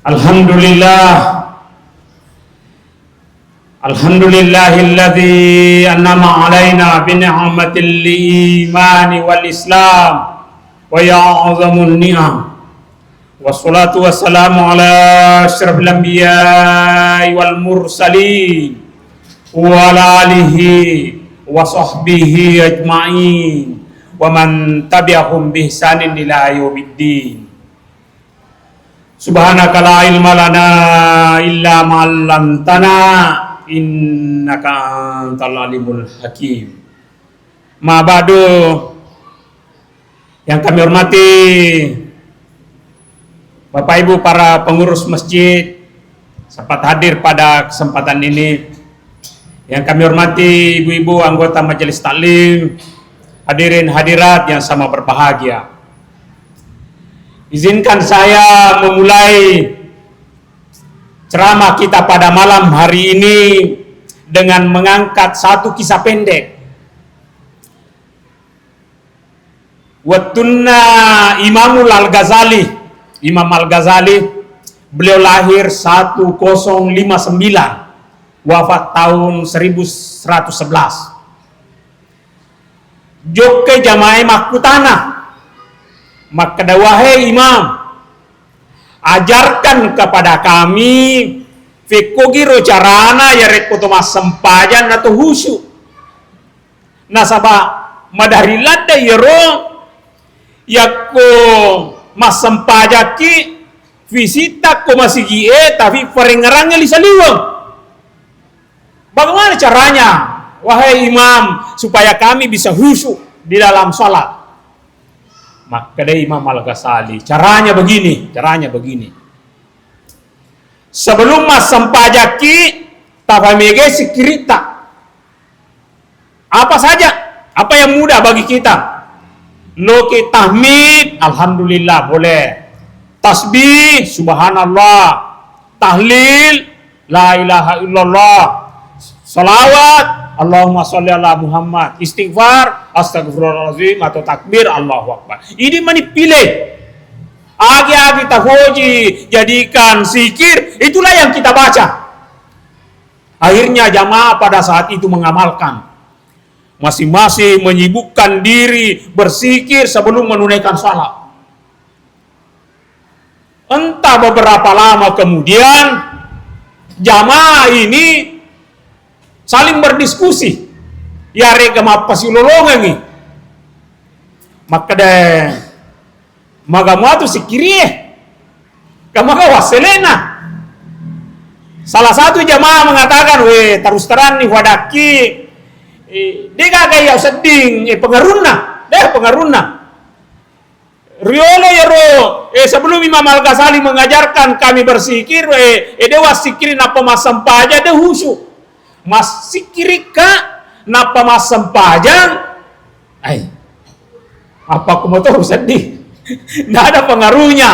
Alhamdulillah, alhamdulillahilladzi an'ama alaina bi ni'matil imani wal islam wa ya'zamun ni'am. Wassalatu wassalamu ala asyrafil anbiya'i wal mursalin wa ala alihi wa sahbihi ajma'in wa man tabi'ahum bi ihsanin ila yaumiddin. Subhanaka la ilma lana illa ma 'allamtana innaka antal alimul hakim. Ma ba'du, yang kami hormati Bapak Ibu para pengurus masjid sempat hadir pada kesempatan ini. Yang kami hormati ibu-ibu anggota majelis taklim, hadirin hadirat yang sama berbahagia. Izinkan saya memulai ceramah kita pada malam hari ini dengan mengangkat satu kisah pendek. Wattunna Imamul Al-Ghazali. Imam Al-Ghazali, beliau lahir 1059, wafat tahun 1111. Jokke Jamaah Makutana. Maka wahai imam, ajarkan kepada kami fikogiro carana ya rekoto masempajan atau husu. Nasaba madarilada yero yako masempajaki visita ko masigie tapi perengerangnya lisaliwang. Bagaimana caranya wahai imam supaya kami bisa husu di dalam salat? Maka dari Imam Al-Ghazali, caranya begini. Sebelum mas sempajaki tafamege sikirita. Apa saja, apa yang mudah bagi kita. Loki tahmid, alhamdulillah boleh. Tasbih, subhanallah. Tahlil, la ilaha illallah. Salawat, Allahumma sholli ala Muhammad. Istighfar, astagfirullahaladzim atau takbir, Allahu Akbar. Ini manipilih. Agi-agi tahoji, jadikan zikir, itulah yang kita baca. Akhirnya jamaah pada saat itu mengamalkan. Masing-masing menyibukkan diri berzikir sebelum menunaikan salat. Entah beberapa lama kemudian jamaah ini saling berdiskusi. Ya rega mapasilolongan nih. Maka deh magamuatu sikirie. Kamaga waselena. Salah satu jamaah mengatakan, terus terang nih wadaki. Dia kagak seding pengaruna. Riolo yero sebelum Imam Al-Ghazali mengajarkan kami bersikir, dewa sikirin apa masam paja deh husu. Mas sikirika napa mas sempajang apa kumotor sedih. Nggak ada pengaruhnya,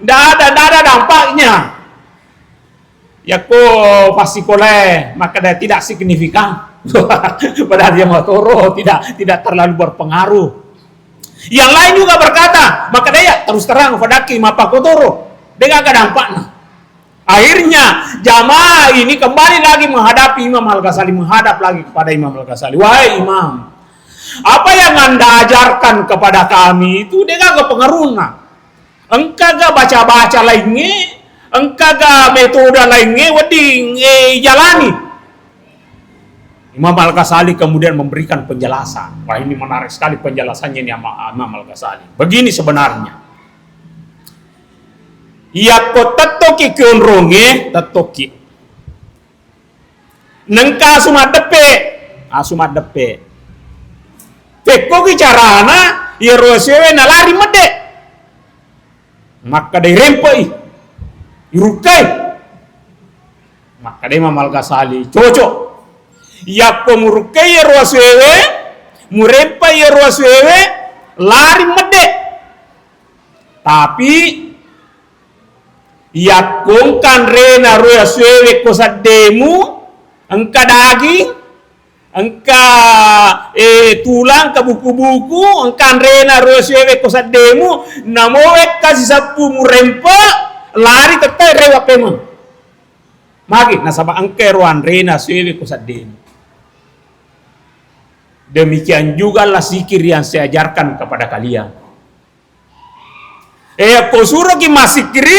nggak ada dampaknya ya kok pasti koleh, maka dia tidak signifikan. Padahal dia motoro tidak terlalu berpengaruh. Yang lain juga berkata, maka dia terus terang fadaki mapa kotoro dia gak ada dampaknya. Akhirnya jamaah ini kembali lagi menghadapi Imam Al-Ghazali, menghadap lagi kepada Imam Al-Ghazali. Wahai imam, apa yang anda ajarkan kepada kami itu dia gak pengaruhna. Engkau gak baca-baca lainnya, engkau gak metode lainnya, wading jalani. Imam Al-Ghazali kemudian memberikan penjelasan. Wah, ini menarik sekali penjelasannya ini Imam Al-Ghazali. Begini sebenarnya. Ya ko tatoki keunronge tatoki nengka asumat depe teko bicarana ya rosewe nalari mede maka dai rempai irukai maka dai Imam Al-Ghazali cocok ya ko murukai ya rosewe murempai ya rosewe lari mede tapi yakung kan rena roya suwe kosademu engka daging engka tulang ke buku-buku engka rena roya suwe kosademu namowe kasih sapu murempa lari tetay rewa pemang. Magi nasaba angkeruan rena sewe kusadin. Demikian juga lah zikir yang saya ajarkan kepada kalian. Kau suruh ki masikiri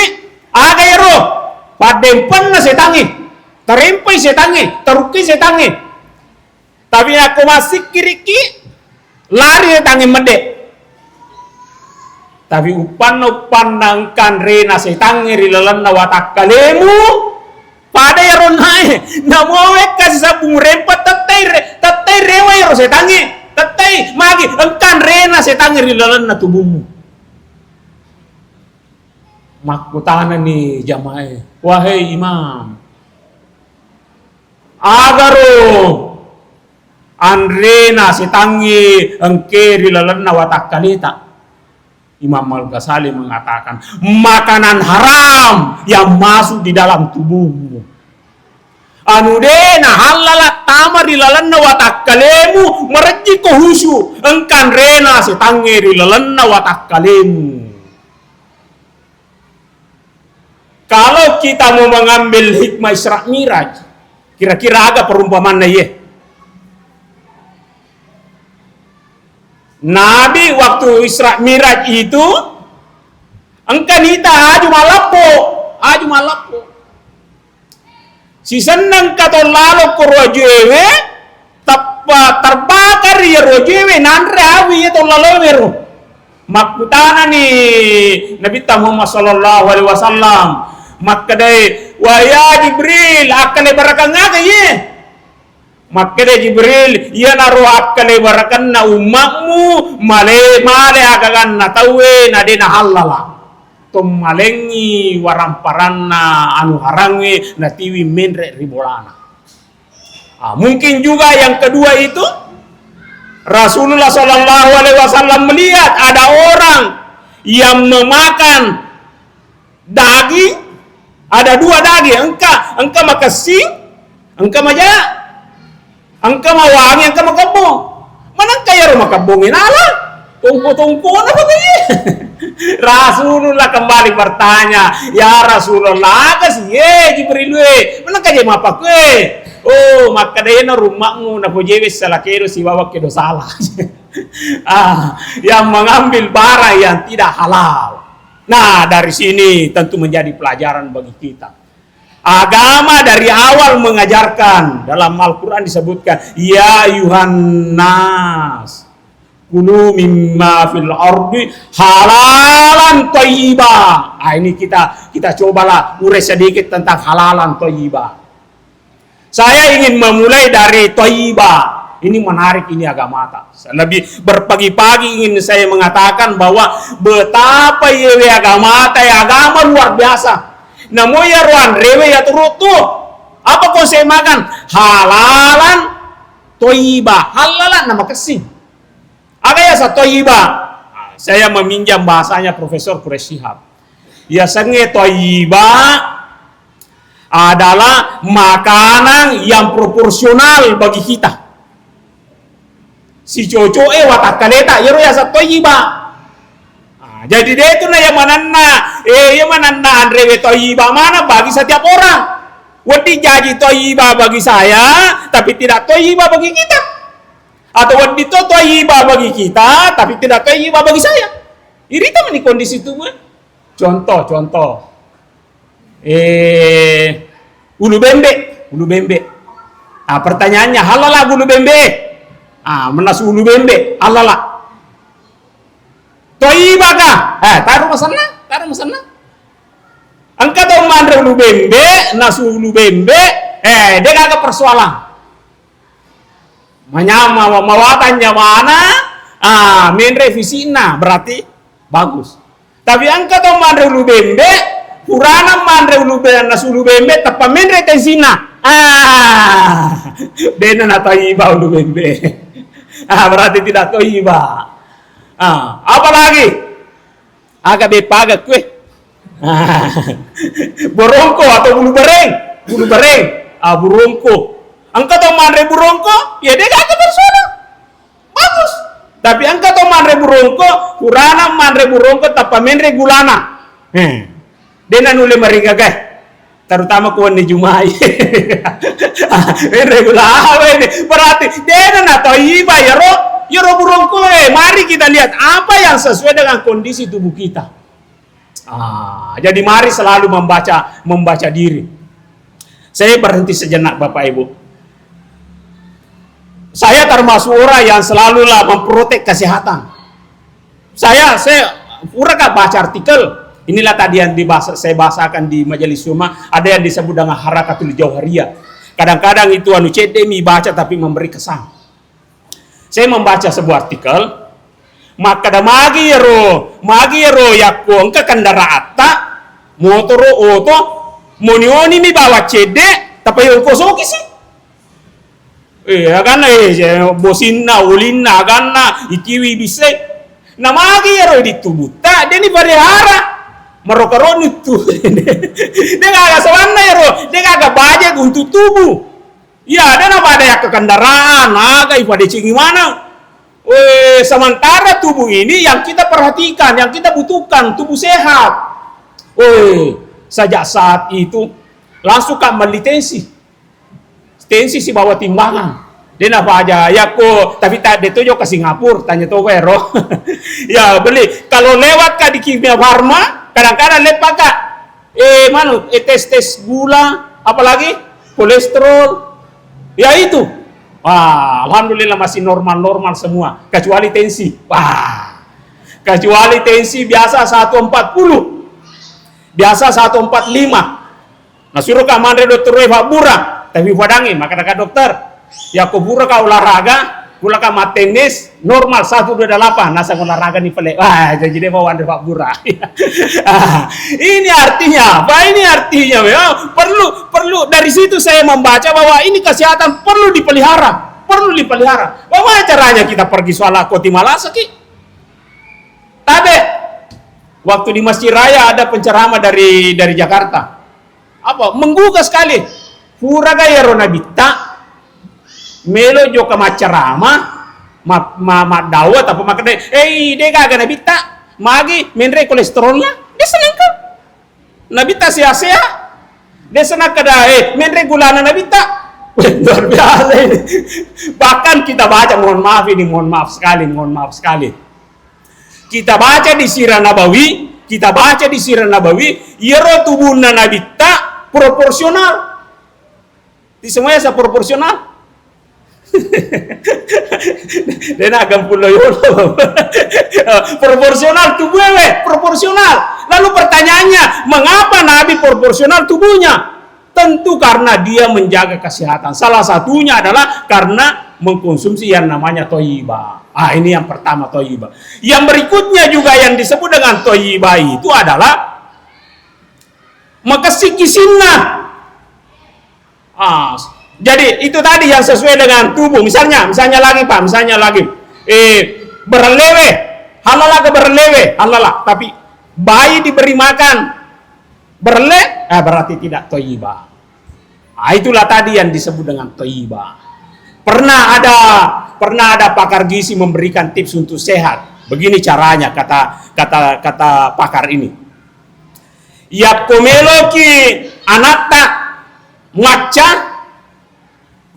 ada ya roh. Padempan na setangi, terempai setangi, teruki setangi. Tapi aku masikiri ki lari setangi mede. Tapi upan-upandangkan rena setangi rilalanna watak kalemu pada ya ronai namowe kasih sabung rempat tetai rewa ya setangi tetai magi engkan rena setangi rilalanna tubuhmu. Makutana nih jamaah, wahai imam, agaro andrena setangi engkeri lalanna watak kalita. Imam Al-Ghazali mengatakan makanan haram yang masuk di dalam tubuhmu. Anu dena halala tamar lalanna watak kalemu mereji kohusu engkan rena setangi lalanna watak kalemu. Kalau kita mau mengambil hikmah Isra Miraj, kira-kira ada perumpamaan ya. Nabi waktu Isra Miraj itu engkan ita aju malapo. Si senang kata lalu ke rojewe terbakar ya rojewe nandre awi itu lalu meru. Makutana nih Nabi Muhammad sallallahu alaihi wasallam makadai wa ya Jibril akale barakan ngaga ye. Makadai Jibril ya naru akale barakan na umakmu male agagan na tawe na dena halala. Tom malengi waramparanna anu harangwe na tiwi menre ribolana. Mungkin juga yang kedua itu Rasulullah sallallahu alaihi wasallam melihat ada orang yang memakan daging. Ada dua daging, engka makasih, engka maja, engka mawangi, engka makabong. Mana kaya rumah kabongin ala? Tungku apa kaya? Rasulullah kembali bertanya, ya Rasulullah, kasih ye Jibril we, mana kaya mapak we? Oh, maka daya na rumahmu na pujewis salakero si wawak kedo salah. Yang mengambil barang yang tidak halal. Nah, dari sini tentu menjadi pelajaran bagi kita. Agama dari awal mengajarkan, dalam Al-Quran disebutkan, ya ayuhan nas, kulu mimma fil ardi halalan thayyibah. Ini kita cobalah urai sedikit tentang halalan thayyibah. Saya ingin memulai dari thayyibah. Ini menarik, ini agama tak. Lebih berpagi-pagi ingin saya mengatakan bahwa betapa yewe agama luar biasa. Namo ya ruan rewe ya turutu. Apa kau saya makan? Halalan toiba. Halalan nama kesing. Ada ya sa toiba. Saya meminjam bahasanya Profesor Quraish Shihab. Ya senge toiba adalah makanan yang proporsional bagi kita. Si coco watak kaleta yero ya sa toyiba. Jadi dia itu na yamananna andrewe toyiba mana bagi setiap orang. Wadi jadi toyiba bagi saya tapi tidak toyiba bagi kita. Atau wadi to toyiba bagi kita tapi tidak toyiba bagi saya. Irita meni kondisi itu gue. Contoh. Ulu bembe. Pertanyaannya halal ulu bembe. Menas ulu bembe, alala. Toiba kah? Taruh masana. Angka tau mandre ulu bembe, nasu ulu bembe, dia kagak persoalan. Manyama mawatannya mana? Main revisina berarti bagus. Tapi angka tau mandre ulu bembe, kurana mandre ulu bembe, nasu ulu bembe, tepa main retensina. Dena na toiba ulu bembe. Berarti tidak toiba. Apalagi agak bepaga kue. Borongko atau bulu bereng. Burongko. Angka tau manre burongko, ya dia agak bersono. Bagus. Tapi angka tau manre burongko, kurana manre burongko tapa menre gulana. Dena nule mereka guys, terutama kuan di Jumai. Regular ini berarti dena na toiba ya ro burung kue. Mari kita lihat apa yang sesuai dengan kondisi tubuh kita. Jadi mari selalu membaca diri. Saya berhenti sejenak Bapak Ibu. Saya termasuk orang yang selalulah memprotek kesehatan. Saya pura baca artikel. Inilah tadi yang saya bahasakan di majelis Syuma, ada yang disebut dengan harakatul jauhariyah. Kadang-kadang itu mi baca tapi memberi kesan. Saya membaca sebuah artikel, maka da magi ro yakko engka kendaraan motor auto monioni mi bawa cede tapi yo kosoki sih. Agana bosinna ulinna agana ikiwi bisa. Na magi ro ditubuta deni barihara. Merokaron itu, dia agak sawanna ya ro, dia agak budget untuk tubuh. Ya, ada nama ada yang ke kendaraan, agak ibadah gimana? Sementara tubuh ini yang kita perhatikan, yang kita butuhkan, tubuh sehat. Sejak saat itu langsung kan beli tensi si bawa timbangan. Dia apa aja, ya kok, tapi tadi itu juga ke Singapura, tanya tuh wero. Ya beli, kalau lewat ke di Kimia Farma, kadang-kadang lepak kak, tes gula, apalagi kolesterol, ya itu. Wah, alhamdulillah masih normal semua, kecuali tensi. Wah, kecuali tensi biasa 140, biasa 145. Nah suruh kamar dokter Pak Bura, tapi padangi maka kata dokter, ya kubura ka olahraga. Pula ka matenis normal 128 nasa olahraga ni pele. Wah, jadi dia bawa Pak Bura. Ini artinya apa? Ini artinya ya, perlu dari situ saya membaca bahwa ini kesehatan perlu dipelihara. Bagaimana caranya kita pergi sholat koti malasa ki? Tadi waktu di Masjid Raya ada penceramah dari Jakarta. Apa? Menggugah sekali. Pura gaya ronabita melo joka macarama ma dawat apa makanya dia kagak nabita magi menre kolesterolnya dia senang kan nabita sia-sia dia senang kada menre gulana nabita luar biasa ini. Bahkan kita baca mohon maaf sekali kita baca di Sirah Nabawi yero tubuhna nabita proporsional di semuanya proporsional. Dan agam pulau yolo proporsional tubuhnya proporsional. Lalu pertanyaannya, mengapa Nabi proporsional tubuhnya? Tentu karena dia menjaga kesehatan. Salah satunya adalah karena mengkonsumsi yang namanya thayyibah. Ini yang pertama thayyibah. Yang berikutnya juga yang disebut dengan thayyibah itu adalah makasih sunnah. Jadi itu tadi yang sesuai dengan tubuh. Misalnya lagi berlewe, halalah ke berlewe, halalah. Tapi bayi diberi makan berle, berarti tidak thayyibah. Itulah tadi yang disebut dengan thayyibah. Pernah ada pakar gizi memberikan tips untuk sehat. Begini caranya kata pakar ini. Ya komeloki anata maca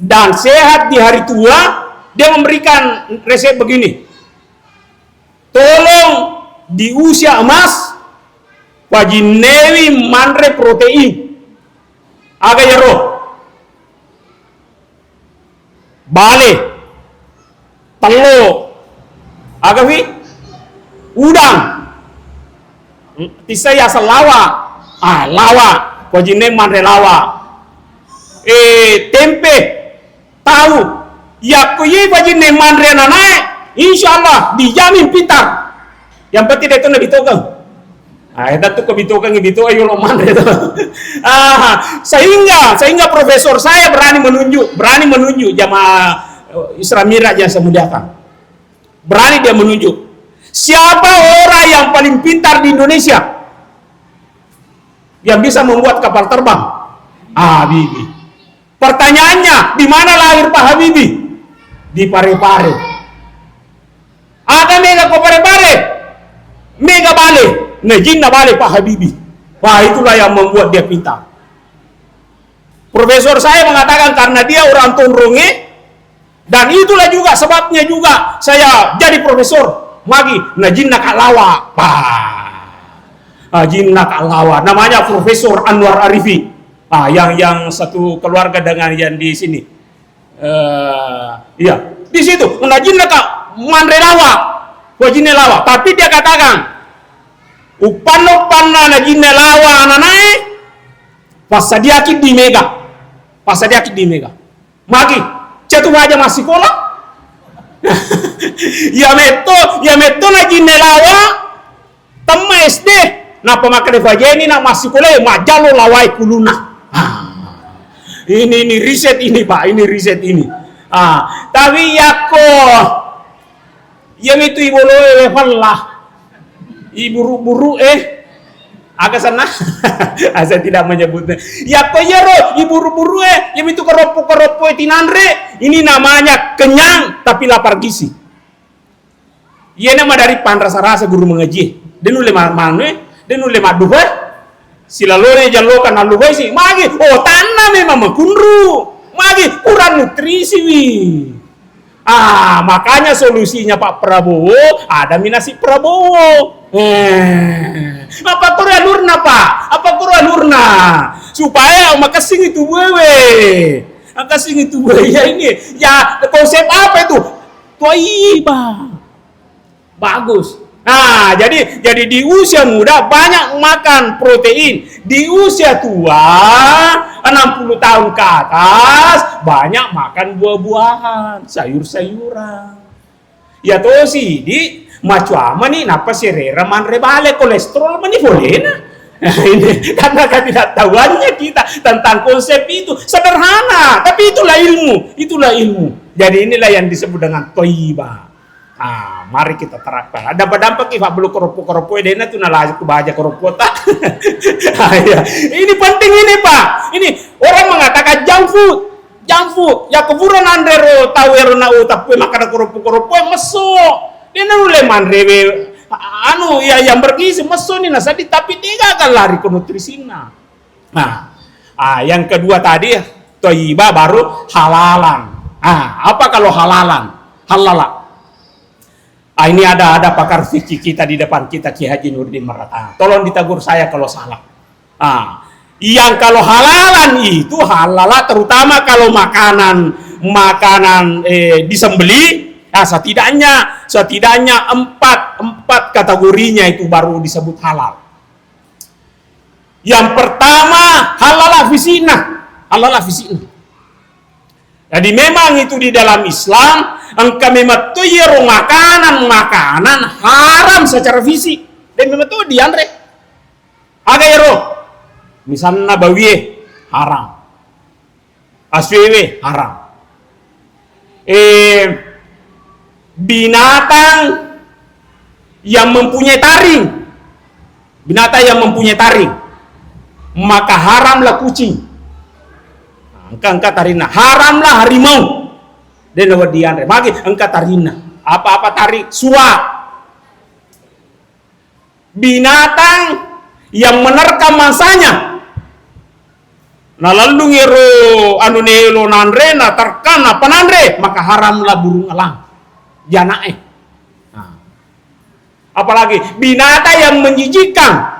dan sehat di hari tua, dia memberikan resep begini. Tolong di usia emas wajinewi manre protein aga yaro bale telo aga wi udang tisaya lawa wajinewi manre lawa tempe tahu ya kuyi bajin neman rena naik insyaallah dijamin pintar yang penting itu nabi tokang itu tuh kebitokan gitu ayo lo man itu sehingga profesor saya berani menunjuk jamaah Isra Miraj yang saya muliakan, berani dia menunjuk siapa orang yang paling pintar di Indonesia yang bisa membuat kapal terbang. Bibi. Pertanyaannya, di mana lahir Pak Habibie? Di Parepare. Ada mega ko Parepare? Mega bale. Nejin na bale Pak Habibie. Wah, itulah yang membuat dia pintar. Profesor saya mengatakan karena dia orang Tunrunge, dan itulah juga sebabnya juga saya jadi profesor. Magi, nah jinna kalawa, jinna kalawa, namanya Profesor Anwar Arifi, yang satu keluarga dengan yang di sini, iya, di situ, nah jinna kak mandre lawa, wajine lawa, tapi dia katakan, upan na jinna lawa ananae, pasadiaki di mega, magi, cetu aja masih sekolah. ya meto na ginelawa tamma SD na pamakade fajeni na masih kule majalo lawai kuluna. Ini riset ini Pak, ini riset ini. Tapi yako yang itu ibu loe fallah iburu-buru agak sana. Saya tidak menyebutnya. Yako yero iburu-buru yang itu keropo tinandre. Ini namanya kenyang tapi lapar gizi. Iya nama dari pan rasa-rasa guru mengaji. Denu lema manue, denu lema duha. Silalore jalokan aluhai sih. Magi, tanah memang kunru. Magi kurang nutrisi wi. Makanya solusinya Pak Prabowo ada minasi Prabowo. Apa Korea Lurna Pak? Apa Korea Lurna? Supaya makasih itu wewe. Makasih itu ya ini. Ya konsep apa itu? Toiba. Bagus. Nah, jadi di usia muda banyak makan protein. Di usia tua 60 tahun ke atas banyak makan buah-buahan, sayur-sayuran. Ya toh sih di macam nih napa serera manre bale kolesterol mani boleh na. Ini karena ketidaktahuannya kita tentang konsep itu sederhana, tapi itulah ilmu. Jadi inilah yang disebut dengan toiba. Mari kita terapkan. Ada dampak ifa belum keropo dena tu nalaji kebaja keropo tak. Ya. Ini penting ini Pak. Ini orang mengatakan junk food. Ya keburan andero tahu erona tapi makan keropo meso. Dia nule manrewe yang bergizi meso ni nasadi tapi tidak akan lari ke nutrisina. Yang kedua tadi toiba baru halalan. Apa kalau halalan? Halala. Ini ada pakar fikih kita di depan kita Ki Haji Nurdin Marata. Tolong ditegur saya kalau salah. Yang kalau halalan itu halala terutama kalau makanan disembeli, setidaknya empat kategorinya itu baru disebut halal. Yang pertama halala fisina. Jadi memang itu di dalam Islam engkau memetuyero makanan haram secara fisik dan memetu di andre agayero misalnya bawie haram, aswewe haram, binatang yang mempunyai taring maka haramlah kucing. Engkau tarina haramlah harimau dan wadian magi engkau tarina apa tarik suap binatang yang menerkam mangsanya lalu ngero nelo nandre na terkan apa nandre maka haramlah burung elang janae. Apalagi binatang yang menjijikkan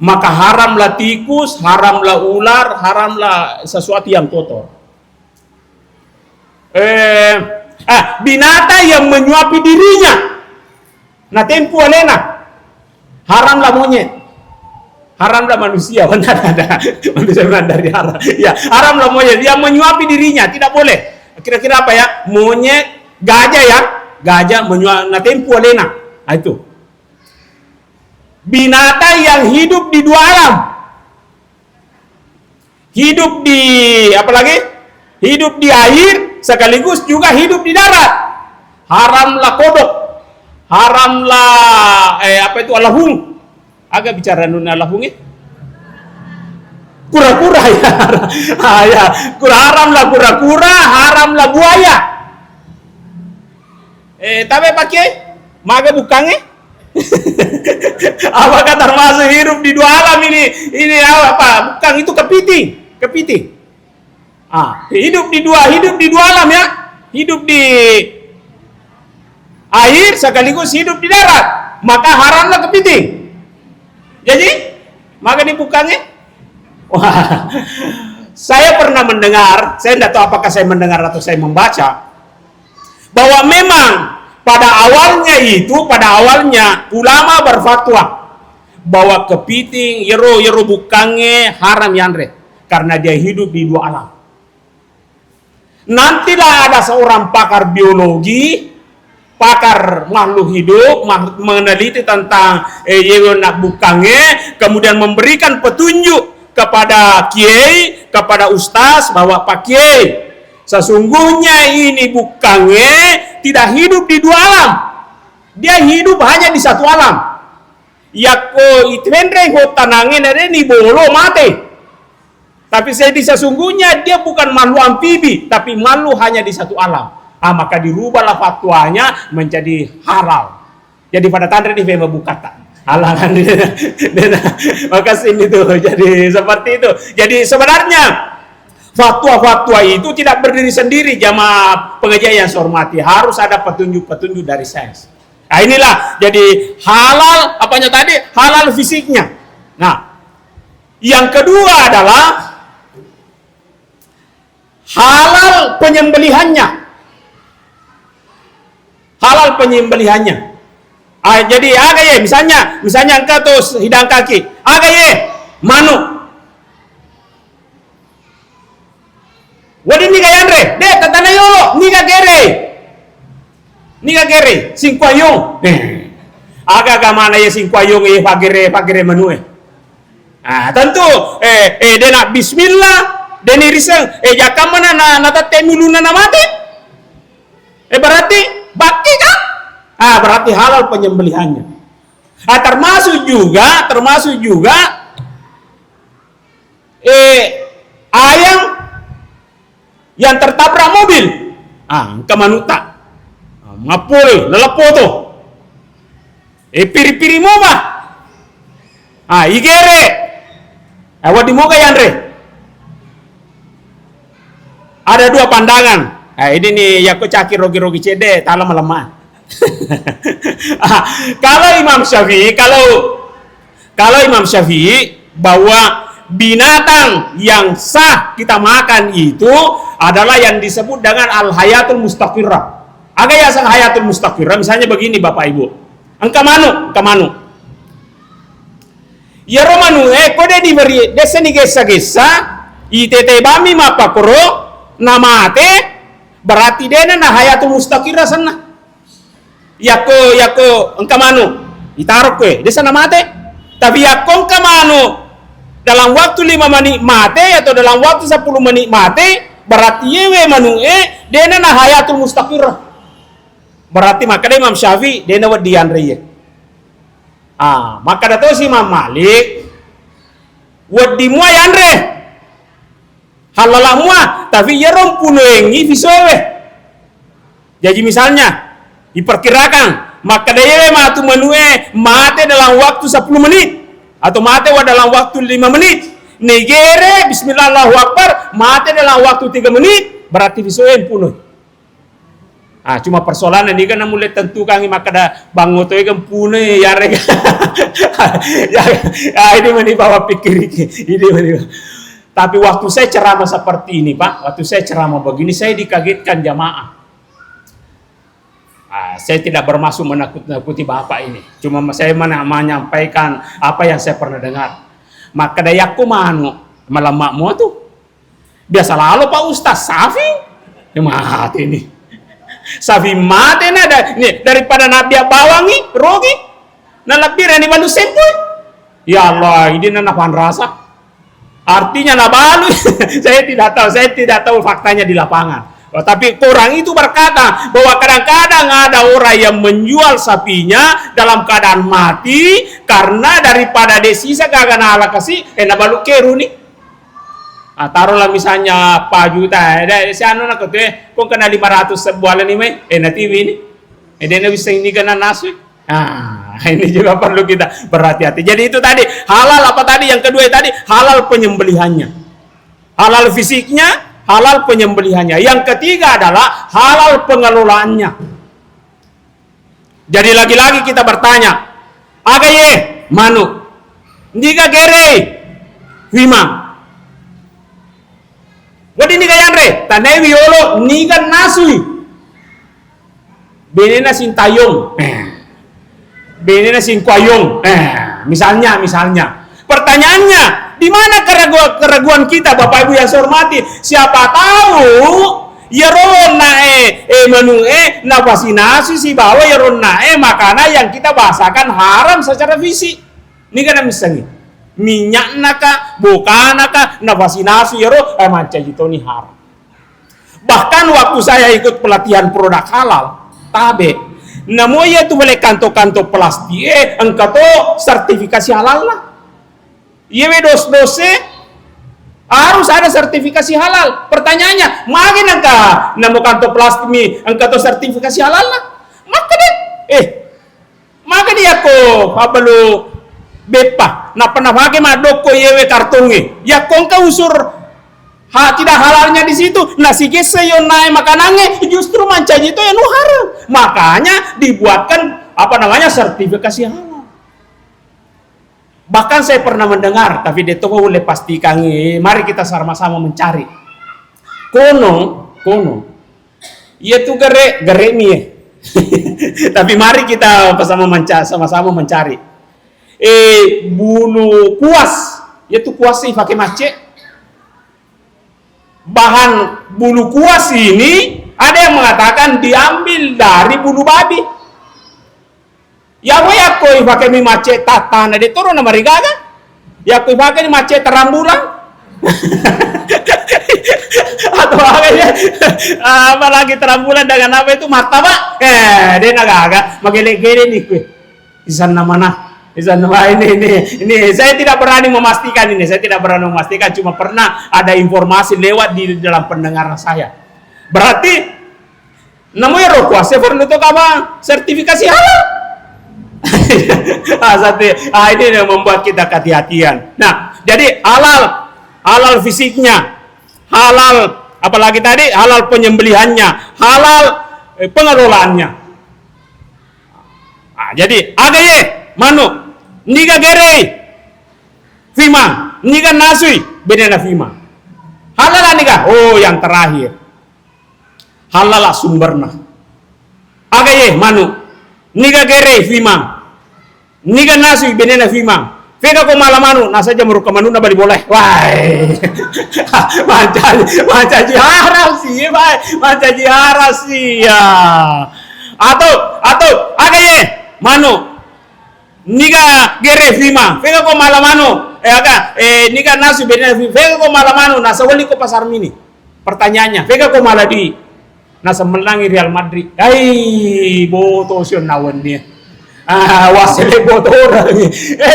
maka haramlah tikus, haramlah ular, haramlah sesuatu yang kotor. Binatang yang menyuapi dirinya, nah tempo alena, haramlah monyet, haramlah manusia, benar ada manusia benar dari haram. Ya, haramlah monyet yang menyuapi dirinya, tidak boleh. Kira-kira apa ya? Monyet, gajah menyuapi, nah tempo alena, itu. Binatang yang hidup di dua alam, hidup di hidup di air sekaligus juga hidup di darat. Haramlah kodok, haramlah alahung. Agak bicara nuna alahung kura-kura ya. Haramlah kura-kura, haramlah buaya. Tapi pakai maga bukannya Apakah termasuk hidup di dua alam ini? Ini apa? Bukan, itu kepiting. Kepiting. Hidup di dua alam ya. Hidup di air sekaligus hidup di darat. Maka haramlah kepiting. Jadi, maka dibukannya. Wah, saya pernah mendengar, saya tidak tahu apakah saya mendengar atau saya membaca, bahwa memang pada awalnya ulama berfatwa bahwa kepiting, yero bukannya haram yandre, karena dia hidup di dua alam. Nantilah ada seorang pakar biologi, pakar makhluk hidup, meneliti tentang bukannya, kemudian memberikan petunjuk kepada kiai, kepada ustaz, bahwa Pak Kiai, sesungguhnya ini bukannya tidak hidup di dua alam, dia hidup hanya di satu alam. Yako itwendre hotanangin ada ni bolo mate. Tapi saya sesungguhnya dia bukan makhluk amfibi, tapi makhluk hanya di satu alam. Maka dirubahlah fatwanya menjadi halal. Jadi pada tanda di fema bukata. Halalan maka sini tuh jadi seperti itu. Jadi sebenarnya fatwa-fatwa itu tidak berdiri sendiri, jamaah pengajian yang saya hormati. Harus ada petunjuk-petunjuk dari sains. Nah inilah jadi halal, apanya tadi? Halal fisiknya. Nah, yang kedua adalah halal penyembelihannya. Halal penyembelihannya. Jadi aga ye, misalnya engkau tuh hidang kaki, aga ye manu. Wadi ni kaya andre, deh tatana yolo, ni kagere, singkwayong. Aga mana ye singkwayong ye pagere manu. Tentu dena bismillah, deni riseng, jakamana na tate muluna na mati. Berarti bakti kan? Berarti halal penyembelihannya. Termasuk juga ayam yang tertabrak mobil. Kemanuta. Ngapul, lelepo tuh. Piri-piri mo ba? Igere. Wadi mo kaya Andre. Ada dua pandangan. Ini nih yaku caki rogi-rogi cede, talam lemah. Kalau Imam Syafi'i bahwa binatang yang sah kita makan itu adalah yang disebut dengan al-hayatul mustaqirrah. Aga ya sang hayatul mustaqirrah, misalnya begini Bapak Ibu. Engka manu. Ya romanu kode diberi desa ni gesa itete bami mapakoro namate berarti dena na hayatul mustaqirrah sana. Yako engka manu itaruh kue desa namate. Tapi yako engka manu dalam waktu 5 menit mate atau dalam waktu 10 menit mate, berarti yewe manu dena na hayatul mustaqirrah. Berarti maka Imam Syafi'i dena wadian reye. Maka datang si Imam Malik wadi mua yandre halalah mua tapi yerom punuengi visowe. Jadi misalnya diperkirakan maka dewe matu menue mate dalam waktu 10 menit atau mate dalam waktu 5 menit. Negere bismillahirrahmanirrahim mate dalam waktu 3 menit berarti visowe punuh. Cuma persoalan ini kan mulai tentukan maka dah bangun tu kan pune ya rega. Ini menibawa pikir ini. Tapi waktu saya ceramah seperti ini Pak, waktu saya ceramah begini saya dikagetkan jamaah. Saya tidak bermaksud menakut-nakuti Bapak ini. Cuma saya menyampaikan apa yang saya pernah dengar. Maka dayaku manu malam makmu tuh. Biasa lalu Pak Ustaz Safi. Mati ini. Safi mati nada nih daripada nabi bawangi rogi na lebih rani balu sempoy. Ya Allah, ini nanapan rasa. Artinya nabalu. Saya tidak tahu faktanya di lapangan. Tapi orang itu berkata bahwa kadang-kadang ada orang yang menjual sapinya dalam keadaan mati karena daripada desisa kagak ala kasih nabalu keru nih. Taruhlah misalnya Pak juta, si anu nak kok kena 500 sebulan ini, nanti ini, dia bisa ini kena nasu. Ini juga perlu kita berhati-hati. Jadi itu tadi halal apa tadi? Yang kedua tadi halal penyembelihannya, halal fisiknya, halal penyembelihannya. Yang ketiga adalah halal pengelolaannya. Jadi lagi-lagi kita bertanya, agaye manu, niga gere, wima. Wadi niga yanre, tanai wiolo niga nasui. Benena sintayong. Benena singkwayong. Misalnya. Pertanyaannya, di mana keraguan kita, Bapak Ibu yang saya hormati? Siapa tahu yaron nae menu na vasinasi si bawa yaron nae makanan yang kita bahasakan haram secara fisik. Ini kan misalnya minyak naka, bukan naka, na vasinasi yaro macam itu nih haram. Bahkan waktu saya ikut pelatihan produk halal, tabe, namoya tu boleh kanto-kanto plastik, engkau sertifikasi halal lah. Iya dos-dose harus ada sertifikasi halal. Pertanyaannya, makin engkau namo kanto plastik mi, engkau sertifikasi halal lah. Maka deh, maka dia ko abalu bepa, na pernah pakai madoko yewe kartonge, ya kongka usur tidak halalnya di situ. Nasi geseyon naik makanannya justru mancanya itu yang haram. Makanya dibuatkan sertifikasi halal. Bahkan saya pernah mendengar, tapi itu boleh pastikan. Mari kita sama-sama mencari. Kono, ia tuh gere mie. Tapi mari kita sama-sama mencari. Bulu kuas, yaitu kuas sih pakai macet. Bahan bulu kuas ini ada yang mengatakan diambil dari bulu babi. Ya koi pakai mi macet tatana de turun nama rigaga. Ya koi pakai macet terambulan. Atau apalagi terambulan dengan apa itu martabak. Dia nagaga magele-gele nih kue. Di sana mana? Ini saya tidak berani memastikan cuma pernah ada informasi lewat di dalam pendengaran saya. Berarti namanya rokok perlu itu apa? Sertifikasi halal. Ini yang membuat kita kehati-hatian. Nah, jadi halal fisiknya, halal apalagi tadi halal penyembelihannya, halal pengelolaannya. Jadi agaye manu niga gere fima niga nasui benena fima halal niga yang terakhir halal sumberna agaye manu niga gere fima niga nasui benena fima fega ko malamanu nasa jamur kamanu na bali boleh wai macam haram sih macam haram sih ya atau agaye manu niga gere fima fega ko malamano niga nasu bedena fega ko malamano nasa wali ko pasar mini. Pertanyaannya fega ko maladi nasa menangi Real Madrid boto sion nawan dia wasile boto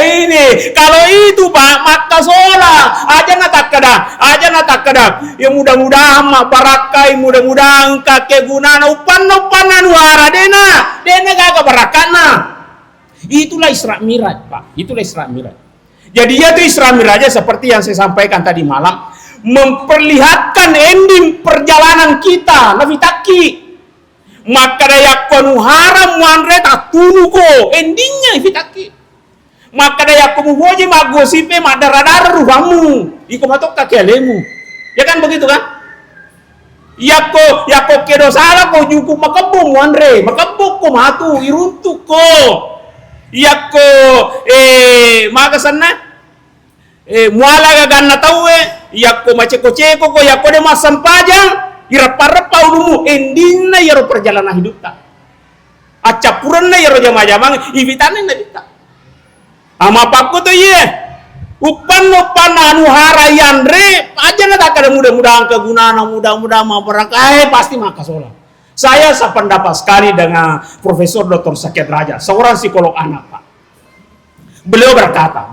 ini kalau itu Pak maka sola aja natak kada ya mudah-mudahan barakai mudah-mudahan kakek gunana upan wara dena gaga barakana. Itulah Isra Miraj, Pak. Itulah Isra Miraj. Jadi itu Isra Miraj seperti yang saya sampaikan tadi malam, memperlihatkan ending perjalanan kita, nafitaki. Maka daya konu haram wanre tatunuko, endingnya nafitaki. Maka daya komu boje magosipe madara-dara ruhamu, iko matok kakelemu. Ya kan begitu kan? Yako kedo salah ko juku makabung wanre, makabuk ko matu iruntuk ko. Yako maka sana muala gagan na tawe yako maceko-ceko ko yako de masam pajang irapa-rapa ulumu ending na yaro perjalanan hidup ta acapuran na yaro jama-jamang ibitanen na dita ama pakko to ye upan anu harayan re aja na tak ada mudah-mudahan kegunaan mudah-mudahan maparakai pasti makasola. Saya sependapat sekali dengan Profesor Dr. Sakyat Raja, seorang psikolog anak, Pak. Beliau berkata,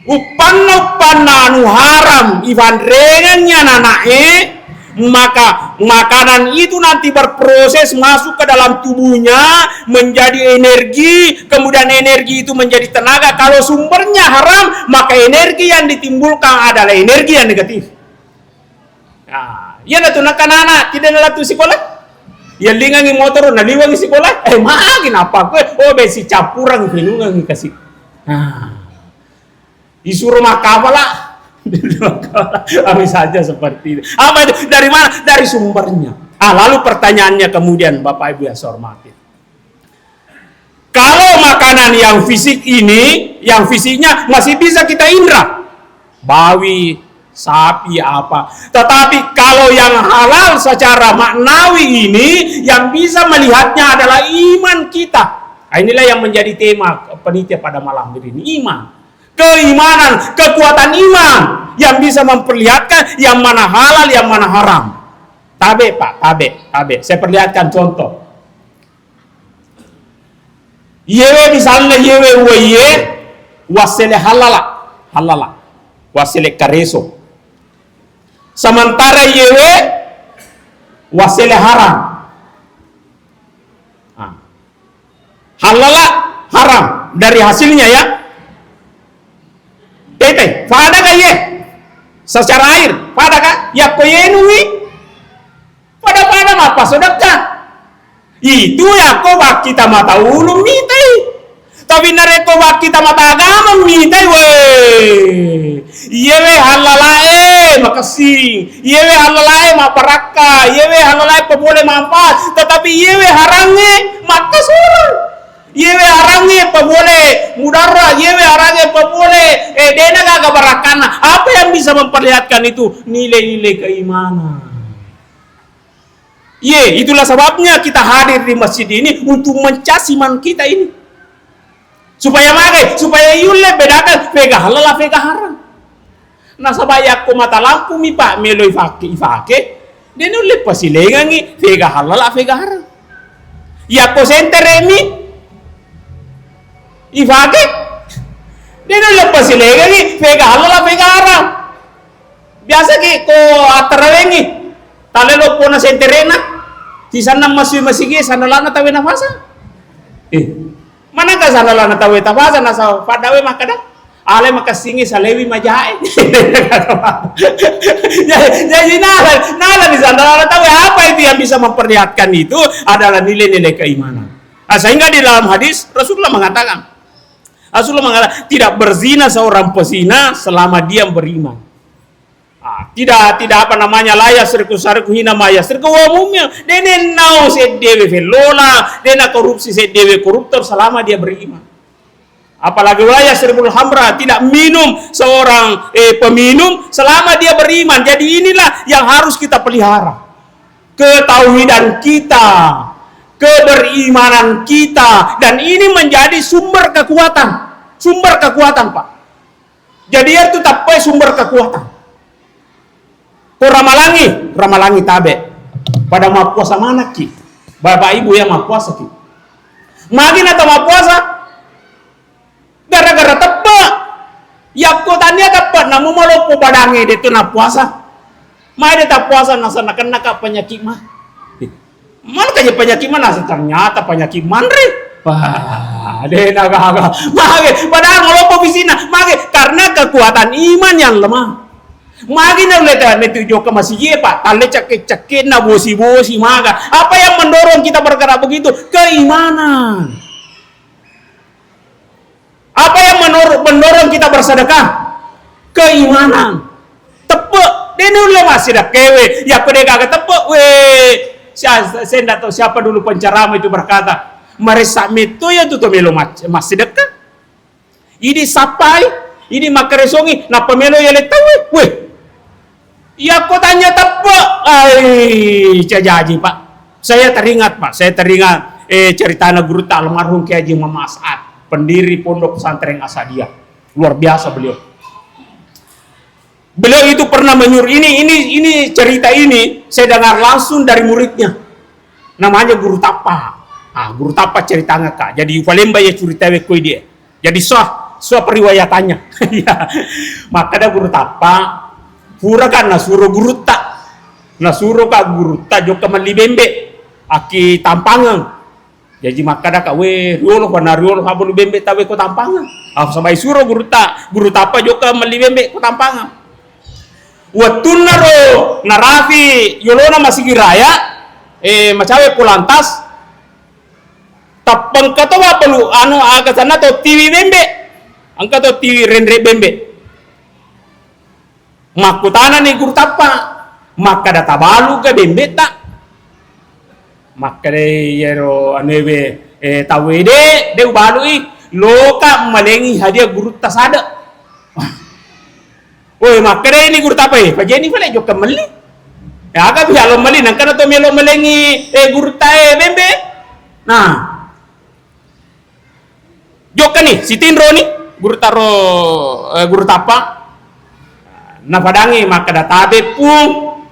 upan anu haram ivan rengannya nanae maka makanan itu nanti berproses masuk ke dalam tubuhnya menjadi energi, kemudian energi itu menjadi tenaga. Kalau sumbernya haram, maka energi yang ditimbulkan adalah energi yang negatif. Nah, ya na tunakan anak tidak na tu sekolah. Ya lingangi motor na liwangi sekolah. Makin apa ko? Besi campuran pinungan kasih. Nah, disuruh makapala. Kami saja seperti itu. Apa itu? Dari mana? Dari sumbernya. Lalu pertanyaannya kemudian, Bapak Ibu yang saya hormati. Kalau makanan yang fisik ini, yang fisiknya masih bisa kita indra, bawi, sapi, apa. Tetapi kalau yang halal secara maknawi ini, yang bisa melihatnya adalah iman kita. Inilah yang menjadi tema penitia pada malam ini, iman. Keimanan, kekuatan iman yang bisa memperlihatkan yang mana halal, yang mana haram. Tabe Pak, tabe. Saya perlihatkan contoh. Yewe misalnya yewe waye wasele halala, wasele kareso. Sementara yewe wasele haram. Halala haram dari hasilnya ya. Tete, pada kah ye? Secara air, pada kah? Ya koyenui. Pada apa sodakah? Itu ya kau kita mata ulum mitai. Tapi nareko kita mata agama mitai weh. Yewe halalae makasih. Yewe halalae maparaka. Yewe halalae pemole manfaat. Tetapi yewe harange maka surah. Yewe harange pemole mudara, yewe harange pemole dena gaga barakana. Apa yang bisa memperlihatkan itu? Nilai-nilai keimanan. Itulah sebabnya kita hadir di masjid ini untuk mencas iman kita ini. Supaya yulle bedakan vega halal vega haram. Nah sabaya ko mata lampu mi Pak melo ifake. Dena ulle pasilengangi vega halal vega haram. Ya ko senteremi ifake dia lepas lagi vega halal vega haram biasa ki ko atarawengi tale lo pona senterena di sana masih ki sana lana tawe nafasa mana ka sana lana tawe tafasa nasa padawe makada ale makasingi salewi majae jadi nala di sana lana tawe apa itu yang bisa memperlihatkan itu adalah nilai-nilai keimanan. Sehingga di dalam hadis Rasulullah mengatakan tidak berzina seorang pezina selama dia beriman. Tidak apa namanya layas sarku hina maya sarku umumnya. Dene nau se dewe velola, dena korupsi se dewe koruptor selama dia beriman. Apalagi layas sarkul hamra, tidak minum seorang peminum selama dia beriman. Jadi inilah yang harus kita pelihara. Ketauhidan kita, keberimanan kita, dan ini menjadi sumber kekuatan Pak. Jadi itu tapai sumber kekuatan. Ko ramalangi tabe pada mau puasa mana ki? Bapak Ibu yang mau puasa ki. Magin atau mau puasa? Gara-gara tepat. Ya ko tanya tepat namu mau po badange itu na puasa. Mai dia tak puasa nasa kena penyakit mah. Mana kaya penyakit mana? Ternyata penyakit mandri. Wah, dena gaga. Mage, padahal ngalopo bisina. Mage, karena kekuatan iman yang lemah. Mage na ulit netujo ke masih Pak. Tale cekik na bosi-bosi maga. Apa yang mendorong kita bergerak begitu? Keimanan. Apa yang mendorong kita bersedekah? Keimanan. Tepuk. Dena ulit masih dah kewe. Ya pede gaga tepuk. Saya tidak tahu siapa dulu penceramah itu berkata, Marisa meto ya tu melo masih dekat. Ini sapai, ini makaresongi, na pemelo ya letawe. Weh, ya kau tanya tepuk. Cajaji Pak. Saya teringat cerita guru tak almarhum Kiai Haji Muhammad As'ad, pendiri Pondok Pesantren Asadiyah. Luar biasa beliau. Beliau itu pernah menyuruh ini cerita ini saya dengar langsung dari muridnya. Namanya Guru Tapa. Guru Tapa ceritanya Kak. Jadi Upalemba ya cerita koi dia. Jadi sah periwayatannya. Ya. Maka ada Guru Tapa pura kan suruh guru tak Nasuro ka guru ta joka malibembe aki tampangan. Jadi maka dah kak we riolo pada riolo habon bembe ta we ko tampangan. Sampai suro guru ta apa joka malibembe ko tampangan. Watunaro narafi yolona masih giraya macawe kulantas tapang kato wa perlu anu aga sana to TV bembe angka to TV rendre bembe makutana ni guru tapa maka data balu ke bembe tak maka de yero anebe tawede de balui loka malengi hadiah guru tasada. Woi makere ini guru tapai, pajeni pale jok kemeli. Ya agak biar lo meli, nangkana to melo melengi guru tae bembe. Nah, jok nih, sitin roni guru taro guru tapa. Nah padangi maka databe pun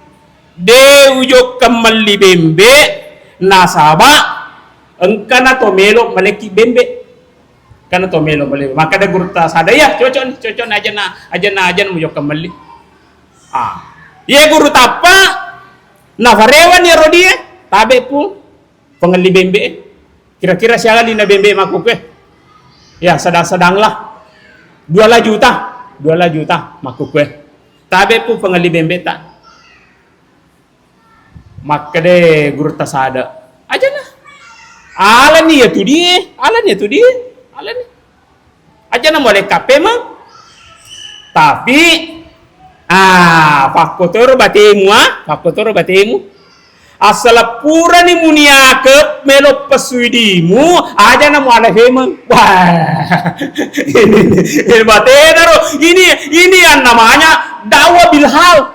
de ujok kemeli bembe nasaba engkana to melo meleki bembe. Karena to melo boleh maka ada guru tas ada ya cocok aja na mujok kembali ye guru tapa na farewan ya rodie tabe pu pengali bembe kira-kira siapa di na bembe makuke ya sedang lah 2 juta makuke tabe pu pengali bembe tak maka de guru tas ada aja na alan ya tu dia aja na boleh kape mah tapi fakotoro batemu asal pura ni munia ke melo pesuidimu aja na mo ala hemang wah ini batero ini yang namanya dakwah bilhal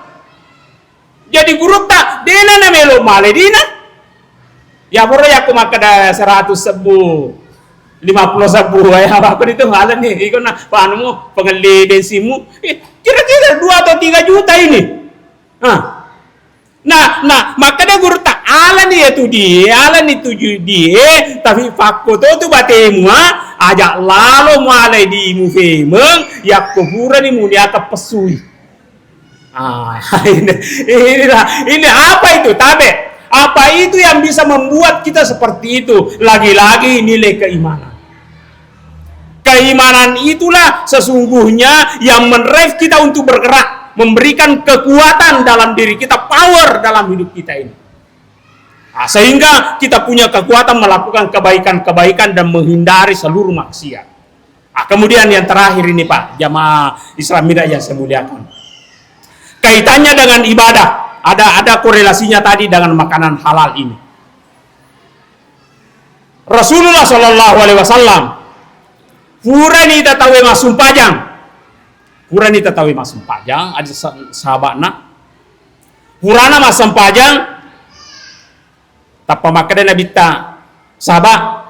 jadi guru tak dena na melo male dina ya pura ya aku makada 100 sebu 50 sebu ya aku itu ngalan nih ikon na paano mo pengali bensimu kira-kira 2 atau 3 juta ini nah makanya guru tak alan itu dia tapi fakko to batemu ajak lalu malai di mufemeng ya kuburan ni mulia pesui ini apa itu tabe apa itu yang bisa membuat kita seperti itu? Lagi-lagi nilai keimanan. Keimanan itulah sesungguhnya yang men-drive kita untuk bergerak, memberikan kekuatan dalam diri kita, power dalam hidup kita ini. Sehingga kita punya kekuatan melakukan kebaikan-kebaikan dan menghindari seluruh maksiat. Kemudian yang terakhir ini Pak, jamaah Islam yang saya muliakan. Kaitannya dengan ibadah. Ada korelasinya tadi dengan makanan halal ini. Rasulullah Shallallahu Alaihi Wasallam purani tatawe masum pajang ada sahabatna purana masum pajang tapa makanya nabi ta sahabat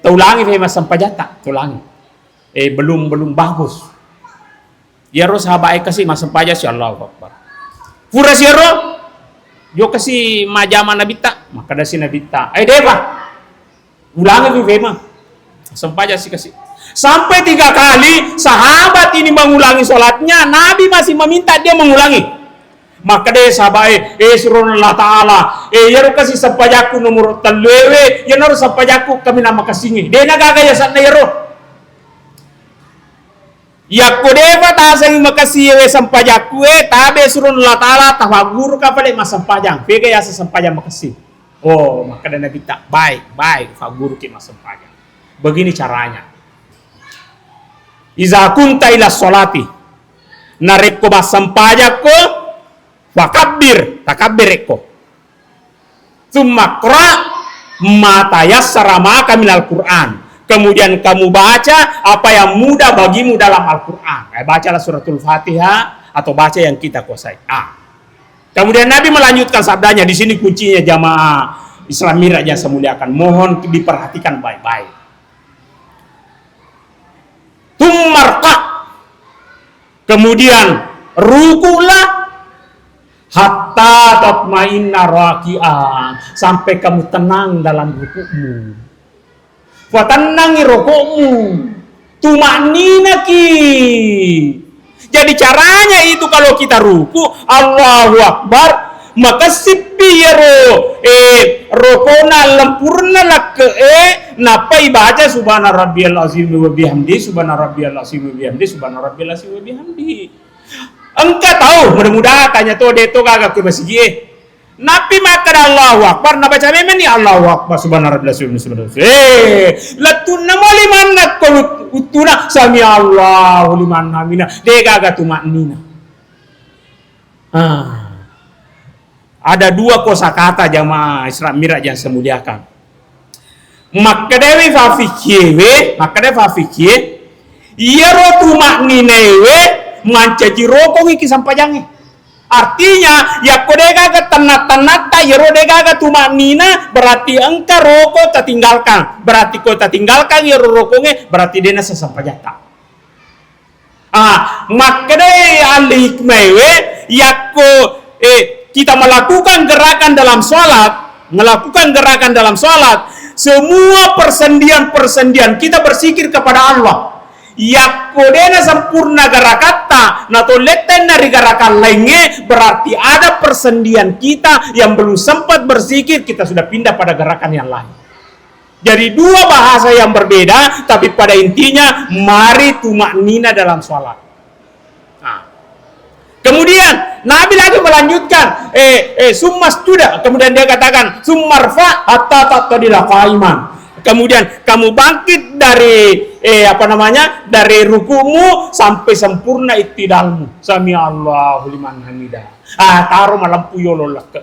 tulangi fe masum pajata tulangi belum bagus ya ro sahabat kasih masum pajang si Allahu Akbar pura siaro yo kasi majama nabita maka dasi nabita deva ulangi vivema sempaja sih kasih sampai 3 kali sahabat ini mengulangi sholatnya Nabi masih meminta dia mengulangi maka deh sahabat surun Allah Ta'ala ya ro kasi sempajaku nomor telewe ya nor sempajaku kami nama kasingi dia nagagaya sa nero ya kodeva tasang makasih we sampajaku tabe surun Allah Ta'ala tawagur ka pale masampajang pega ya sampajang makasih maka dana kita baik fagur ki masampajang begini caranya iza kunta ila sholati nareko masampajako fakabbir takabbireko thumma qra ma tayassara maka minal Qur'an. Kemudian kamu baca apa yang mudah bagimu dalam Al-Quran. Bacalah suratul Fatihah atau baca yang kita kuasai. Kemudian Nabi melanjutkan sabdanya. Di sini kuncinya jamaah Islam yang saya muliakan. Mohon diperhatikan baik-baik. Tummarqa. Kemudian rukulah hatta tatma'inna raki'an. Sampai kamu tenang dalam rukukmu. Tenangi rokokmu tumakninaki Jadi caranya itu kalau kita ruku, Allahu Akbar, maka sipiro rokona lempurna lak napai baca subhana rabbiyal azim wa bihamdi, subhana rabbiyal azim wa bihamdi, subhana rabbiyal azim wa bihamdi. Engkau tahu, mudah-mudahan tanya tuh deto kagak ke masjid. Nabi makan Allahu Akbar, na baca memang ni Allahu Akbar subhana rabbiyal azim subhana latuna liman nakul utuna sami Allahu liman hamina de kagak tumaknina. Ada dua kosakata jamaah Isra Mi'raj yang saya muliakan. Maka dewi fafikye iya rotu makninewe mancaji rokong iki sampajange. Artinya ya kodega ga tanat-tanata ya rodega ga tumaknina berarti engka rokok tertinggalkan. Berarti kau tertinggalkan ya rokonge berarti dena sesampajata. Maka dewi al-hikmewe yakko kita melakukan gerakan dalam sholat, semua persendian kita bersikir kepada Allah. Yakodena sempurna garakata, nato leten dari gerakan lainnya, berarti ada persendian kita yang belum sempat bersikir, kita sudah pindah pada gerakan yang lain. Jadi dua bahasa yang berbeda, tapi pada intinya mari tumaknina dalam sholat. Kemudian Nabi lagi melanjutkan summas juda, kemudian dia katakan summarfa hatta tatadila qaiman. Kemudian kamu bangkit dari dari rukumu sampai sempurna iktidalmu. Sami Allahu liman hamidah. Taruh lampu yololak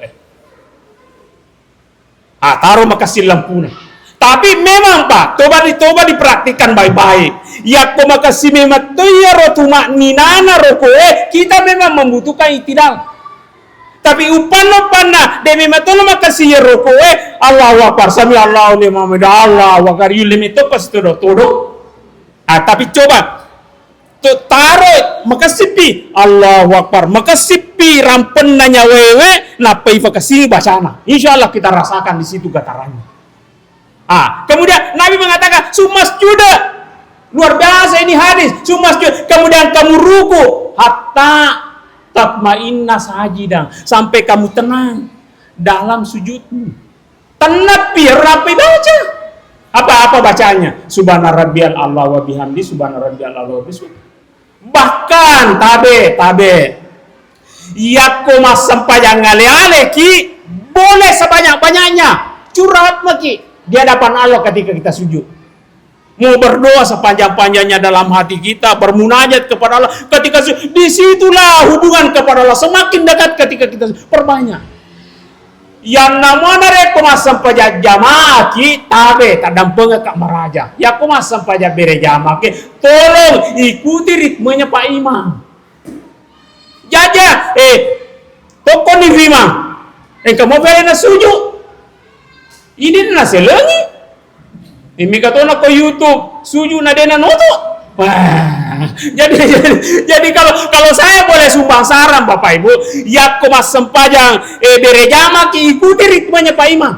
taruh makasih lampunya. Tapi memang Pak, coba dipraktikkan baik-baik. Ya ko makasih memang tuyaro tumakninana rokoe, kita memang membutuhkan iktidal. Tapi upana demi matolo makasih rokoe, Allahu Akbar, sami Allahu liman hamidah, Allahu Akbar, yulimi to pas todo. Tapi coba taruh makasipi Allahu Akbar, makasipi rampen nanya wewe, napai fakasi bacana. Insyaallah kita rasakan di situ getarannya. Kemudian Nabi mengatakan sumas juda, luar biasa ini hadis. Sumas juda, kemudian kamu ruku hatta tatma'inna sajidan, sampai kamu tenang dalam sujudmu. Tenang biar rapi baca. Apa bacanya? Subhana rabbiyal Allah wa bihamdi, subhana rabbiyal Allah wa bihamdi. Bahkan tabe yakko mas sampayang ngale-ale ki boleh sebanyak-banyaknya curhat maki di hadapan Allah ketika kita sujud. Mau berdoa sepanjang-panjangnya dalam hati kita, bermunajat kepada Allah ketika sujud. Disitulah hubungan kepada Allah semakin dekat ketika kita perbanyak. Yang namanya reko masam pajak jamaah ki tabe tadampeng kak meraja. Ya ko masam pajak bere jamaah ki tolong ikuti ritmenya Pak Imam. Jaja toko ni imam. Kamu boleh na sujud. Ini na selengi. Ini katona ko YouTube sujud na dena noto. Jadi kalau saya boleh sumbang saran Bapak Ibu, ya ko mas sempajang berejama ki ikuti ritmenya Pak Imam.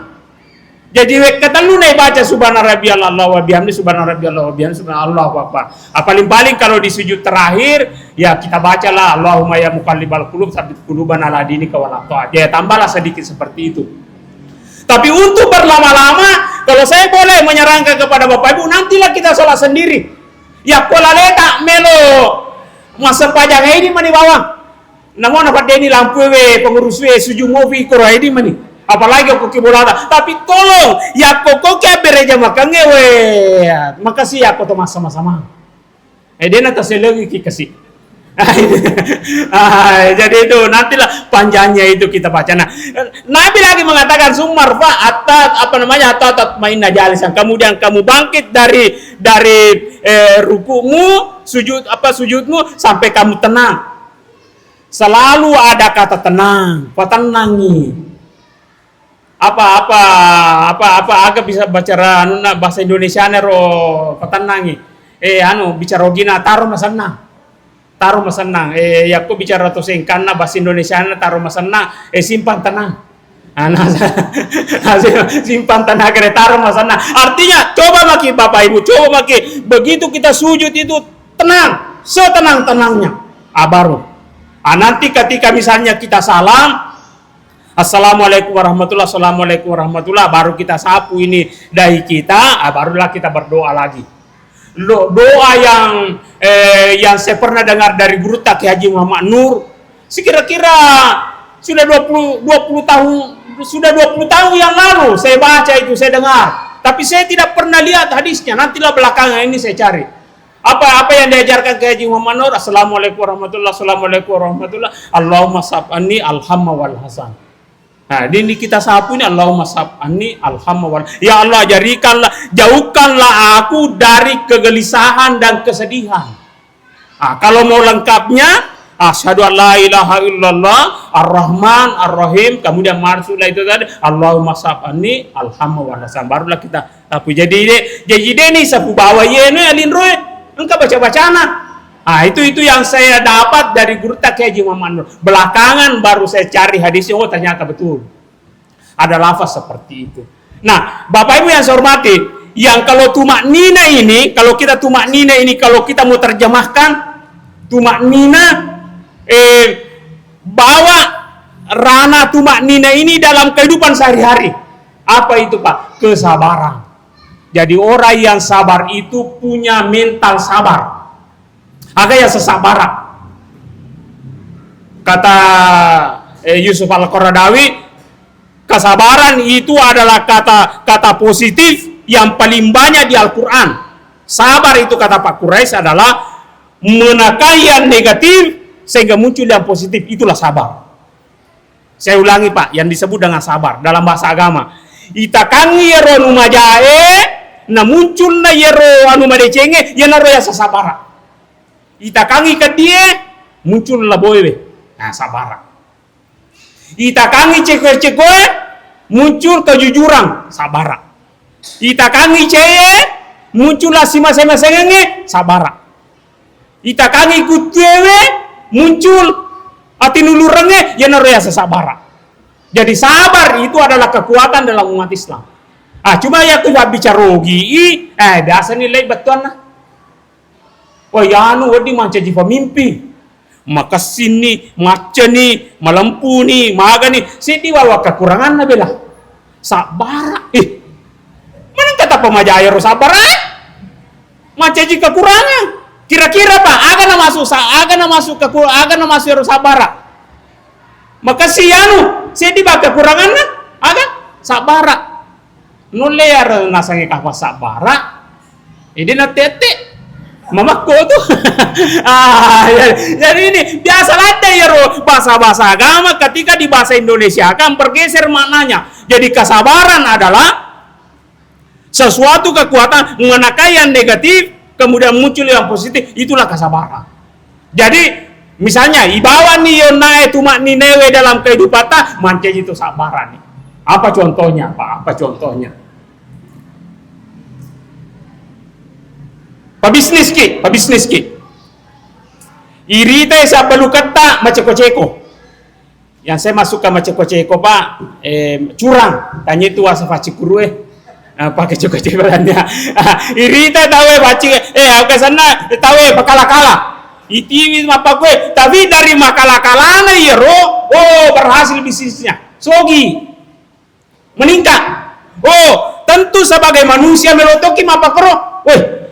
Jadi kata lu nih baca subhana rabbiyal Allah wa bihamdi, subhana rabbiyal Allah wa bihamdi, subhana Allahu akbar. Paling kalau di sujud terakhir ya kita bacalah Allahumma ya muqallibal qulub tsabbit qulubana ala dinika wal ta'at. Ya tambahlah sedikit seperti itu. Tapi untuk berlama-lama, kalau saya boleh menyarankan kepada Bapak Ibu, nantilah kita sholat sendiri. Ya pola letak melo masa pajang ini mani bawah. Namun dapat ini lampu pengurus sujud movi koro ini mani. Apalagi aku kibolada. Tapi tolong ya kok ke bereja makan makasih ya kok sama-sama. Dia nanti lagi kasih. Jadi itu nantilah panjangnya itu kita baca. Nah, Nabi lagi mengatakan sumarfa atat mainna jalisan. Kemudian kamu bangkit dari rukumu, sujudmu sampai kamu tenang. Selalu ada kata tenang, patenangi. Agak bisa baca bahasa Indonesia nero patenangi. Bicara gina taruh masenang. Ya aku bicara to sengkana bahasa Indonesia taruh masenang. Simpan tenang. Simpan tenang kare taruh masenang. Artinya coba Bapak Ibu, begitu kita sujud itu tenang, setenang-tenangnya. baru. Nanti ketika misalnya kita salam, Assalamualaikum warahmatullahi, Assalamualaikum warahmatullahi, baru kita sapu ini dahi kita, barulah kita berdoa lagi. Doa yang saya pernah dengar dari guru Kiai Haji Muhammad Nur, sekira-kira sudah 20 tahun yang lalu saya baca itu, saya dengar. Tapi saya tidak pernah lihat hadisnya. Nantilah belakangan ini saya cari. Apa yang diajarkan Kiai Haji Muhammad Nur? Assalamualaikum warahmatullahi, Assalamualaikum warahmatullahi, Allahumma sab'ani alhamma wal hasan. Nah, ini kita sapu ini, Allahumma sab'ani alhamma wal, ya Allah jauhkanlah aku dari kegelisahan dan kesedihan. Kalau mau lengkapnya, asyhadu an la ilaha illallah ar-rahman ar-rahim, kemudian marsulah itu tadi, Allahumma sab'ani alhamma wal hasan, barulah kita sapu. Jadi ini sapu bawa ye ini alin roe engkau baca-bacana. Itu yang saya dapat dari guru Kiai Haji Muhammad Nur. Belakangan baru saya cari hadisnya, oh ternyata betul ada lafaz seperti itu. Nah, Bapak Ibu yang saya hormati, yang kalau tumak nina ini, kalau kita tumak nina ini, kalau kita mau terjemahkan tumak nina, bawa rana tumak nina ini dalam kehidupan sehari-hari. Apa itu Pak? Kesabaran. Jadi orang yang sabar itu punya mental sabar. Agak ya sesabara. Kata Yusuf Al-Qaradawi, kesabaran itu adalah kata positif yang paling banyak di Al-Quran. Sabar itu kata Pak Quraisy adalah menekan yang negatif sehingga muncul yang positif, itulah sabar. Saya ulangi Pak, yang disebut dengan sabar dalam bahasa agama. Itakangi yero numajae, na muncul na yero anu madecenge, ya naro ya sesabara. Itakangi ke dia, muncullah boy, nah sabara. Itakangi cekwe-cekwe, muncul kejujuran, sabara. Itakangi ceye, muncullah sima-sema-sengenge, sabara. Itakangi kutewe, muncul hati nulurenge, ya naroya sesabara. Jadi sabar itu adalah kekuatan dalam umat Islam. Cuma ya tuh bicara rugi, biasa nilai betul nah. Wah, yanu wadi manca jiwa mimpi. Maka sini, maca ni, malampu ni, maga ni. Sidi wawa kekurangan na bela. Sabara. Mana kata pemajaya ro sabara? Maca ji kekurangan. Kira-kira Pak, aga na masuk ro sabara. Maka si yanu, sidi ba kekurangan na, aga sabara. Nulle ya nasangi kahwa sabara. Ini na tete. Mamaku tuh. Jadi ini biasa aja ya bahasa agama ketika di bahasa Indonesia akan bergeser maknanya. Jadi kesabaran adalah sesuatu kekuatan menekan yang negatif kemudian muncul yang positif, itulah kesabaran. Jadi misalnya ibawa nih yonae tumak ninewe dalam kehidupan ta manca itu sabaran nih. Apa contohnya Pak? Apa contohnya? Pabisnis ki. Irita sa balukata maceko-ceko. Yang saya masuk ke maceko-ceko Pak, curang. Tanya itu asa facikurue. Pakai ceko-ceko dia. Irita tawe baci ke sana tawe pakala-kala. Iti mapa gue, tapi dari makala-kalana yero, berhasil bisnisnya. Sogi. Meningkat. Tentu sebagai manusia melotoki mapa kro.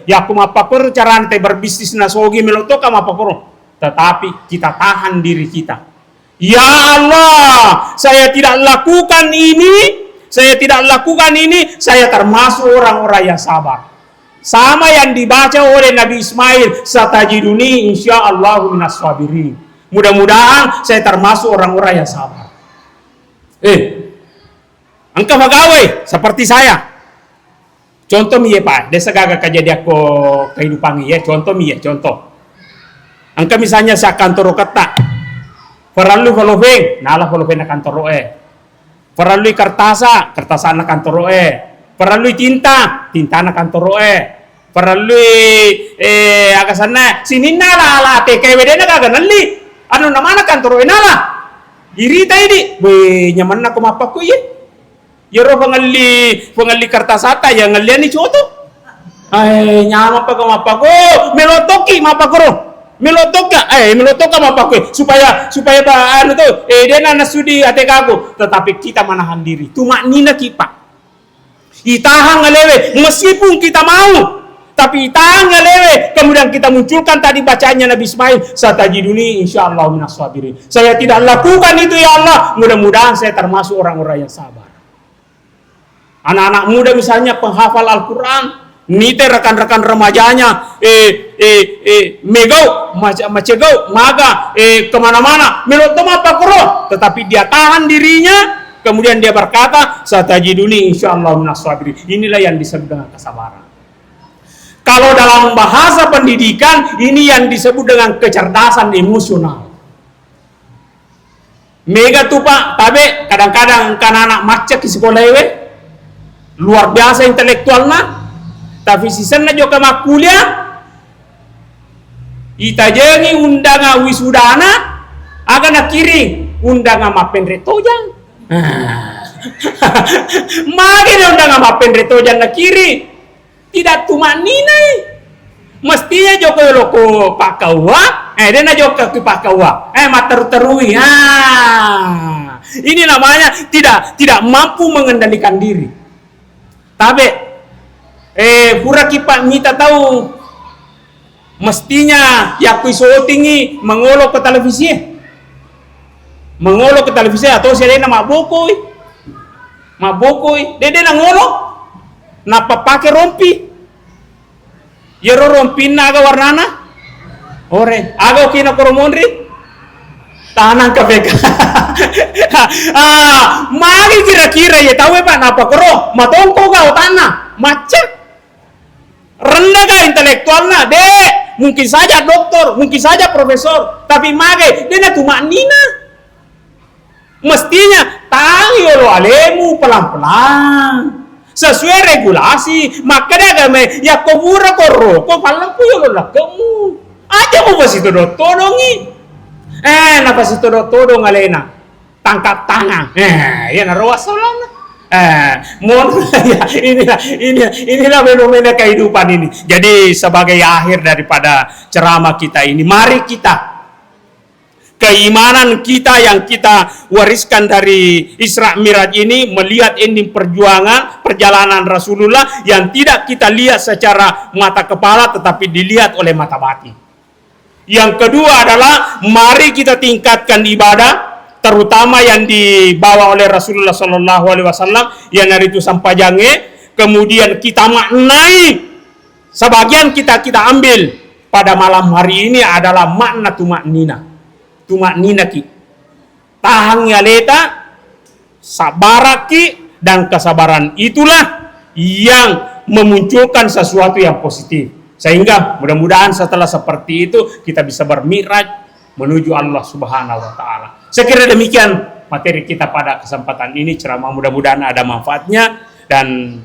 Ya aku mapakur cara ante berbisnis nasogi melotoka mapakuro. Tetapi kita tahan diri kita. Ya Allah, saya tidak lakukan ini, saya termasuk orang-orang yang sabar. Sama yang dibaca oleh Nabi Ismail, satajiduni insyaallahu minas sabirin. Mudah-mudahan saya termasuk orang-orang yang sabar. Engkau pegawai seperti saya. Contoh miye Pak, desa gaga kejadian ko kehidupan ya. Contoh. Angka misalnya sa kantor kata, perlu follow-in, nala follow-in na kantor perlu kertasa na kantor perlu tinta na kantor perlu aga sana sini nala TKWD na gaga nali, ano naman na kantor nala, irita ini, nyaman na kumapak ko ye. Yero pengali kartasata yang ngelian ni coto. Nyama pa ko melotoki mapakoro. Melotoka apa kue supaya anu tuh dia nana sudi atek aku, tetapi kita menahan diri. Tumak nina kipa. Itahan ngelewe meskipun kita mau, tapi itahan ngelewe. Kemudian kita munculkan tadi bacaannya Nabi Ismail, satajiduni insyaallah minas sabirin. Saya tidak lakukan itu ya Allah. Mudah-mudahan saya termasuk orang-orang yang sabar. Anak-anak muda misalnya penghafal Al-Quran, nite rekan-rekan remajanya, megau, macegau, maga, kemana-mana, melotoma pakro, tetapi dia tahan dirinya, kemudian dia berkata, satajiduni insyaallah minas sabirin. Inilah yang disebut dengan kesabaran. Kalau dalam bahasa pendidikan, ini yang disebut dengan kecerdasan emosional. Mega tuh Pak, tapi kadang-kadang kan anak macet di sekolah ini, luar biasa intelektualnya, tapi sisanya juga mak kuliah ita jengi undang wisudana aga na kiri undang ama penretojang magi undang ama penretojang na kiri tidak tumak ninai mestinya joko loko pakawa dia na joko ke pakawa mater-terui ini namanya tidak mampu mengendalikan diri. Tapi pura kipa mita tahu mestinya yakui so tinggi mengolok ke televisi atau saya nama mabokoi dede na ngolok napa pakai rompi yero rompi naga warnana ore aga kina koromondri tahanan KPK. Mari kira-kira ya tahu Pak napa koro matongko kau tanah macet rendah kah intelektualnya mungkin saja doktor mungkin saja profesor tapi mage dia tumak nina mestinya tangi lo alemu pelan-pelan sesuai regulasi makanya agama ya kubura koro kok palang puyo lo kamu aja mau pas itu todongi napa situ todong alena tangkap tangan ya narawa solana inilah fenomena kehidupan ini. Jadi sebagai akhir daripada ceramah kita ini, mari kita keimanan kita yang kita wariskan dari Isra Miraj ini melihat ending perjalanan Rasulullah yang tidak kita lihat secara mata kepala tetapi dilihat oleh mata batin. Yang kedua adalah mari kita tingkatkan ibadah terutama yang dibawa oleh Rasulullah Sallallahu Alaihi Wasallam yang dari itu sampajange, kemudian kita maknai sebagian kita ambil pada malam hari ini adalah makna tumak nina ki tahan yaleta sabaraki dan kesabaran itulah yang memunculkan sesuatu yang positif sehingga mudah-mudahan setelah seperti itu kita bisa bermi'raj menuju Allah Subhanahu wa taala. Sekira demikian materi kita pada kesempatan ini, ceramah mudah-mudahan ada manfaatnya dan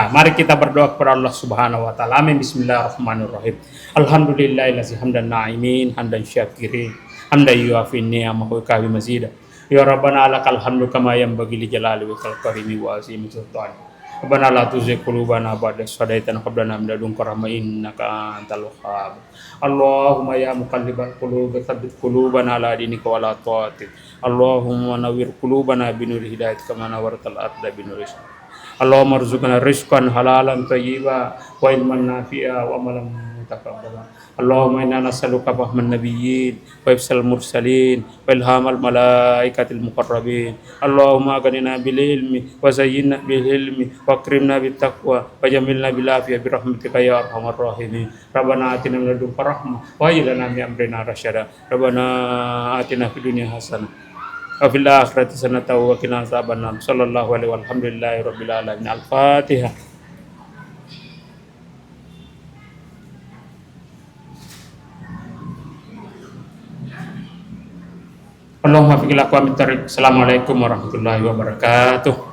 mari kita berdoa kepada Allah Subhanahu wa taala. Amin. Bismillahirrahmanirrahim. Alhamdulillahillazi hamdan na'imin hamdan syakirin hamdan yuafi ni'amahu wa kafi mazida. Ya Rabbana lakal hamdu kama yanbaghi li jalali wajhikal karimi wa azimi sultani. Rabbana la tuzigh qulubana ba'da idh hadaytana wa hab lana min ladunka rahmah innaka antal wahhab. Allahumma ya muqallibal qulub tsabbit qulubana ala dinika wa la ta'atik. Allahumma nawwir qulubana bi nuri hidayatika kama nawwartal arda bi nuri syamsik. Allahumma rzuqna rizqan halalan thayyiban wa ilman nafi'a wa amalan mutaqabbalan. Allahumma inna nas'aluka fahman nabiyyin wa ifsal mursalin wa ilhamal malaikatil muqarrabin. Allahumma aghnina bil ilmi wa zayyinna bil ilmi wa akrimna bit taqwa wa jamilna bil afiyah bi rahmatika ya arhamar rahimin. Rabbana atina min ladunka rahmah wa hayyi lana min amrina rasyada. Rabbana atina fid dunya hasanah wa fil akhirati hasanah wa qina adzabannar. Sallallahu alaihi wa alhamdulillahi rabbil alamin. Al-Fatihah. Allahumma fiqil aqwamit thariq. Assalamualaikum warahmatullahi wabarakatuh.